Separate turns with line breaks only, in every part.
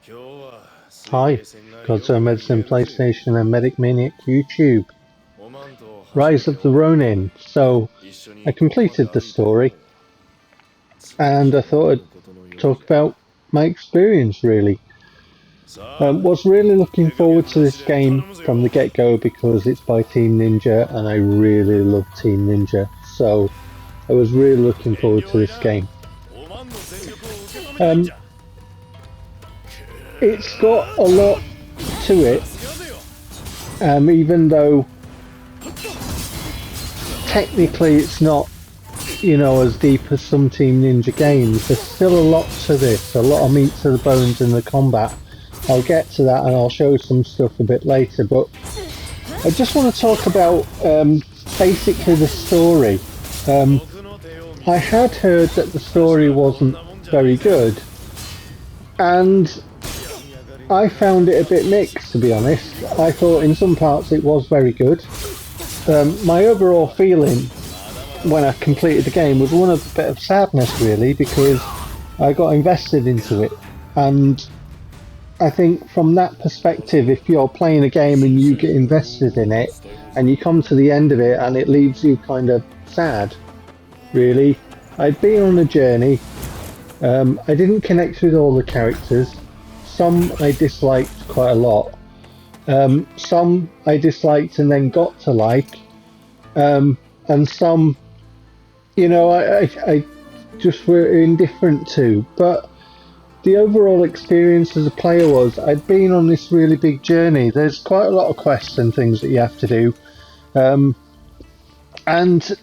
Hi, Godzo Medicine PlayStation and Medic Maniac YouTube. Rise of the Ronin. So, I completed the story, and I thought I'd talk about my experience really. Was really looking forward to this game from the get-go because it's by Team Ninja and I really love Team Ninja. So, I was really looking forward to this game. It's got a lot to it, even though technically it's not, as deep as some Team Ninja games. There's still a lot to this, a lot of meat to the bones in the combat. I'll get to that and I'll show some stuff a bit later, but I just want to talk about basically the story. I had heard that the story wasn't very good, and I found it a bit mixed, to be honest. I thought in some parts it was very good. My overall feeling when I completed the game was one of a bit of sadness, really, because I got invested into it. And I think from that perspective, if you're playing a game and you get invested in it, and you come to the end of it and it leaves you kind of sad, really. I'd been on a journey. I didn't connect with all the characters. Some I disliked quite a lot. Some I disliked and then got to like. And some, I just were indifferent to. But the overall experience as a player was, I'd been on this really big journey. There's quite a lot of quests and things that you have to do. And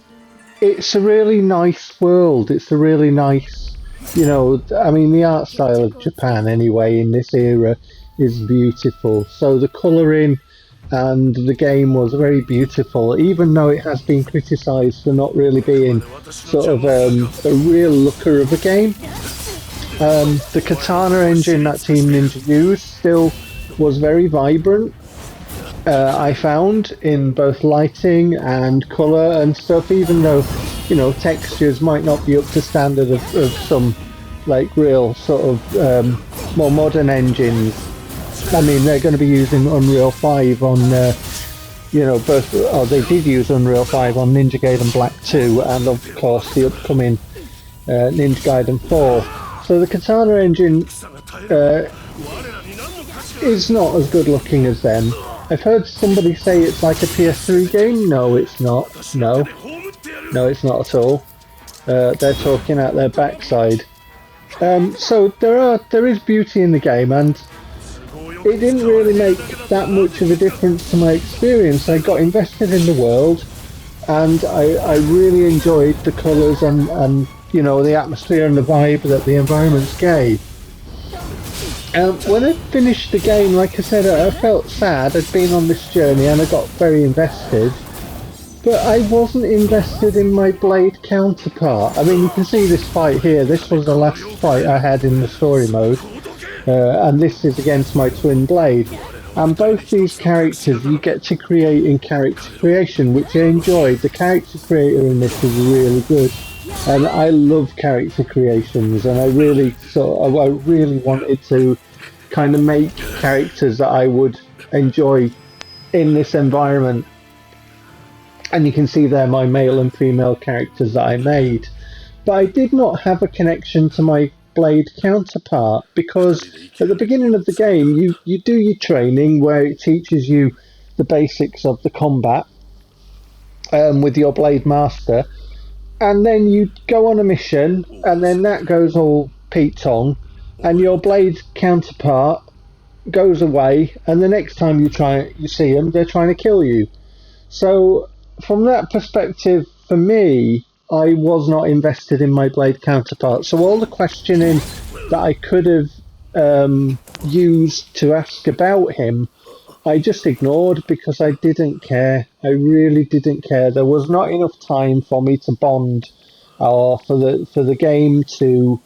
it's a really nice world. It's a really nice, the art style of Japan anyway in this era is beautiful. So the colouring and the game was very beautiful, even though it has been criticised for not really being sort of a real looker of a game. The katana engine that Team Ninja used still was very vibrant. I found in both lighting and colour and stuff, even though textures might not be up to standard of some like real sort of more modern engines. I mean, they're going to be using Unreal 5 on they did use Unreal 5 on Ninja Gaiden Black 2 and of course the upcoming Ninja Gaiden 4. So the katana engine is not as good looking as them. I've heard somebody say it's like a PS3 game. No, it's not. No, it's not at all. They're talking out their backside. So there is beauty in the game, and it didn't really make that much of a difference to my experience. I got invested in the world, and I really enjoyed the colours and the atmosphere and the vibe that the environments gave. When I finished the game, like I said, I felt sad. I'd been on this journey and I got very invested. But I wasn't invested in my blade counterpart. I mean, you can see this fight here. This was the last fight I had in the story mode. And this is against my twin blade. And both these characters you get to create in character creation, which I enjoyed. The character creator in this was really good. And I love character creations, and I really wanted to kind of make characters that I would enjoy in this environment. And you can see there my male and female characters that I made. But I did not have a connection to my blade counterpart, because at the beginning of the game you do your training where it teaches you the basics of the combat with your blade master. And then you go on a mission, and then that goes all Pete-tong, and your blade counterpart goes away, and the next time you see them, they're trying to kill you. So, from that perspective, for me, I was not invested in my blade counterpart. So all the questioning that I could have used to ask about him, I just ignored because I didn't care. I really didn't care. There was not enough time for me to bond or for the game to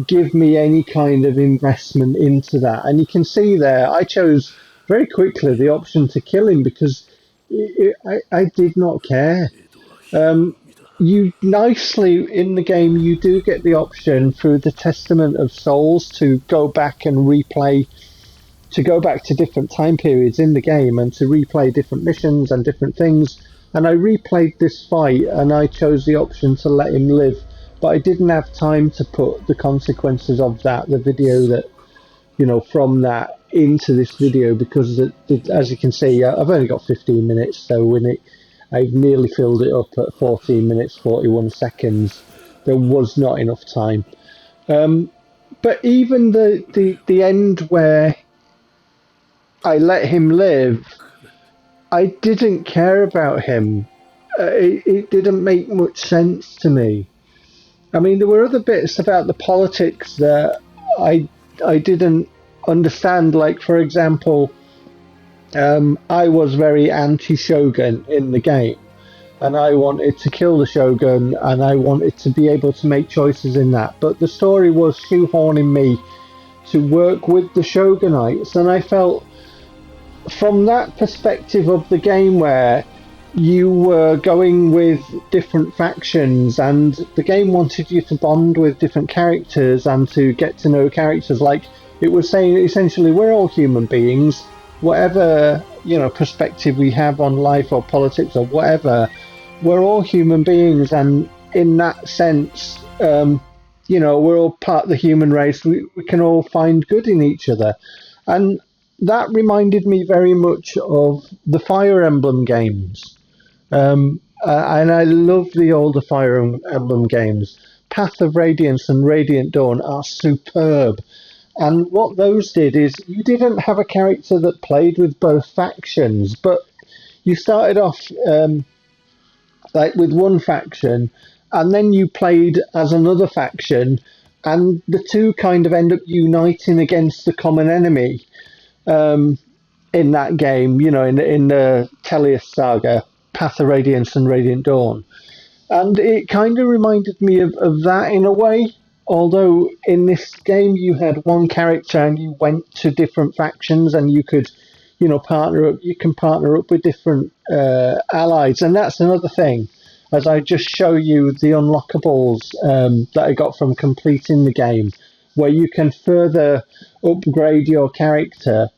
give me any kind of investment into that. And you can see there, I chose very quickly the option to kill him because I did not care. you nicely in the game you do get the option through the Testament of Souls to go back and replay, to go back to different time periods in the game and to replay different missions and different things. And I replayed this fight and I chose the option to let him live, but I didn't have time to put the consequences of that, the video that, from that into this video, because as you can see, I've only got 15 minutes, so I've nearly filled it up at 14 minutes 41 seconds. There was not enough time. But even the end where I let him live, I didn't care about him. It didn't make much sense to me. I mean, there were other bits about the politics that I didn't understand. Like, for example, I was very anti-Shogun in the game, and I wanted to kill the Shogun, and I wanted to be able to make choices in that. But the story was shoehorning me to work with the Shogunites, and I felt from that perspective of the game where you were going with different factions and the game wanted you to bond with different characters and to get to know characters, like it was saying essentially we're all human beings, whatever perspective we have on life or politics or whatever, we're all human beings, and in that sense we're all part of the human race. We can all find good in each other, and that reminded me very much of the Fire Emblem games. And I love the older Fire Emblem games. Path of Radiance and Radiant Dawn are superb. And what those did is you didn't have a character that played with both factions, but you started off like with one faction, and then you played as another faction, and the two kind of end up uniting against the common enemy. In that game, in the Tellius saga, Path of Radiance and Radiant Dawn. And it kind of reminded me of that in a way, although in this game you had one character and you went to different factions and you could, partner up, you can partner up with different allies. And that's another thing, as I just show you the unlockables that I got from completing the game, where you can further upgrade your character.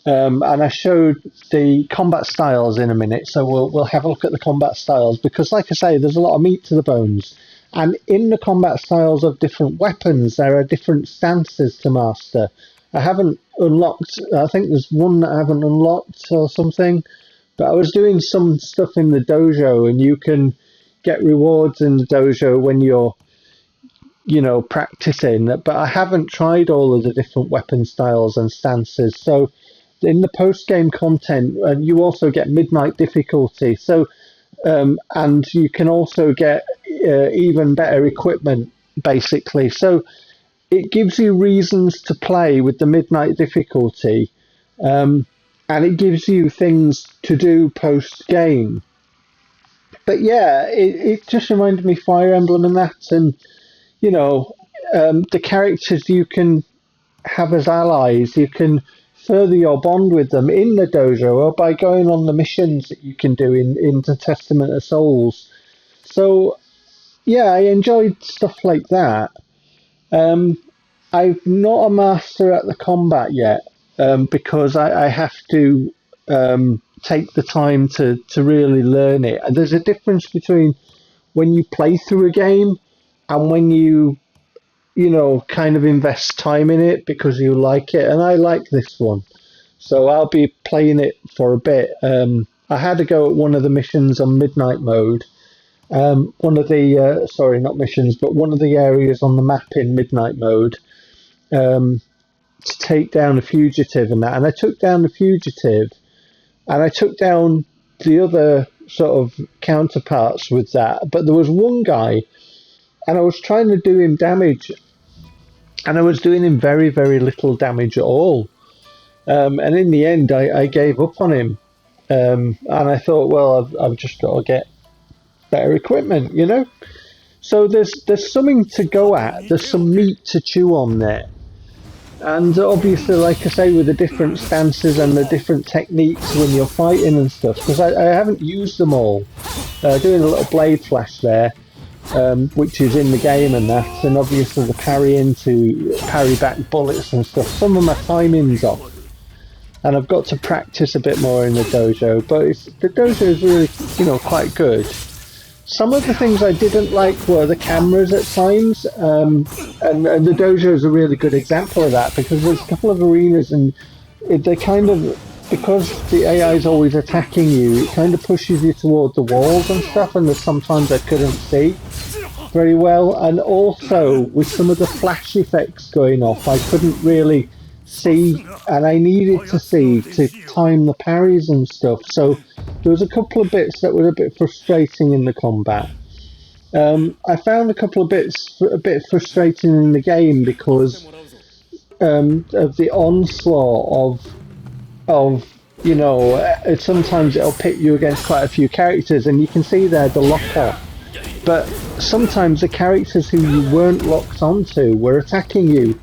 And I showed the combat styles in a minute, so we'll have a look at the combat styles, because like I say, there's a lot of meat to the bones. And in the combat styles of different weapons, there are different stances to master. I haven't unlocked, I think there's one that I haven't unlocked or something, but I was doing some stuff in the dojo, and you can get rewards in the dojo when you're practicing, but I haven't tried all of the different weapon styles and stances. So in the post-game content, you also get midnight difficulty. So, and you can also get even better equipment, basically. So it gives you reasons to play with the midnight difficulty, and it gives you things to do post-game. But yeah, it just reminded me Fire Emblem and that, and the characters you can have as allies, you can further your bond with them in the dojo or by going on the missions that you can do in the Testament of Souls. So yeah, I enjoyed stuff like that. I'm not a master at the combat yet, because I have to take the time to really learn it. And there's a difference between when you play through a game and when you kind of invest time in it because you like it, and I like this one. So I'll be playing it for a bit. I had to go at one of the missions on Midnight Mode. One of the, sorry, not missions, but one of the areas on the map in Midnight Mode, to take down a fugitive and that. And I took down the fugitive, and I took down the other sort of counterparts with that. But there was one guy, and I was trying to do him damage, and I was doing him very, very little damage at all. And in the end, I gave up on him. And I thought, well, I've just got to get better equipment, So there's something to go at. There's some meat to chew on there. And obviously, like I say, with the different stances and the different techniques when you're fighting and stuff, because I haven't used them all. doing a little blade flash there, which is in the game and that, and obviously the parry back bullets and stuff. Some of my timing's off, and I've got to practice a bit more in the dojo, but the dojo is really, quite good. Some of the things I didn't like were the cameras at times, and the dojo is a really good example of that, because there's a couple of arenas and they kind of, because the AI is always attacking you, it kind of pushes you toward the walls and stuff, and there's sometimes I couldn't see very well, and also with some of the flash effects going off, I couldn't really see, and I needed to see to time the parries and stuff, so there was a couple of bits that were a bit frustrating in the combat. I found a couple of bits a bit frustrating in the game because of the onslaught of sometimes it'll pit you against quite a few characters, and you can see there the lock on. But sometimes the characters who you weren't locked onto were attacking you,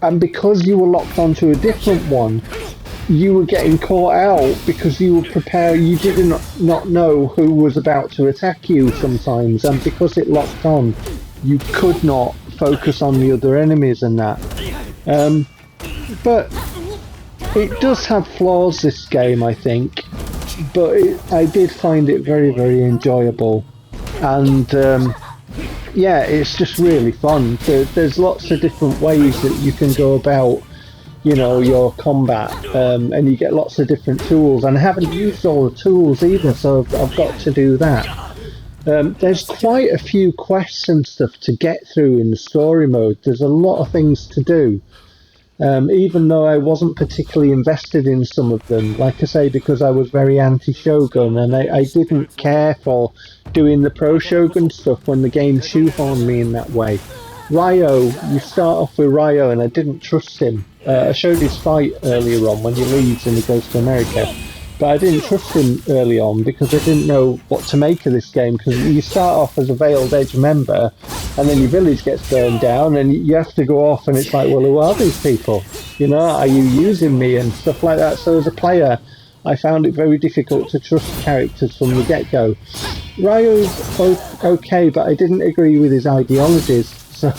and because you were locked onto a different one, you were getting caught out because you were prepared. You did not know who was about to attack you sometimes, and because it locked on, you could not focus on the other enemies and that. But it does have flaws, this game, I think, but I did find it very, very enjoyable, and yeah, it's just really fun. There's lots of different ways that you can go about, your combat, and you get lots of different tools, and I haven't used all the tools either, so I've got to do that. There's quite a few quests and stuff to get through in the story mode. There's a lot of things to do. Even though I wasn't particularly invested in some of them, like I say, because I was very anti-Shogun, and I didn't care for doing the pro-Shogun stuff when the game shoehorned me in that way. Ryo, you start off with Ryo, and I didn't trust him. I showed his fight earlier on when he leaves and he goes to America, but I didn't trust him early on because I didn't know what to make of this game, because you start off as a Veiled Edge member, and then your village gets burned down, and you have to go off, and it's like, well, who are these people? Are you using me and stuff like that? So as a player, I found it very difficult to trust characters from the get-go. Ryo's okay, but I didn't agree with his ideologies, so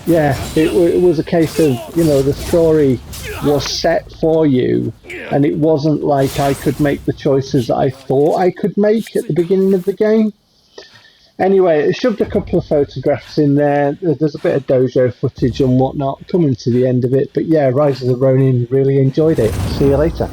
yeah, it was a case of, the story was set for you, and it wasn't like I could make the choices that I thought I could make at the beginning of the game. Anyway, I shoved a couple of photographs in there. There's a bit of dojo footage and whatnot coming to the end of it. But yeah, Rise of the Ronin, really enjoyed it. See you later.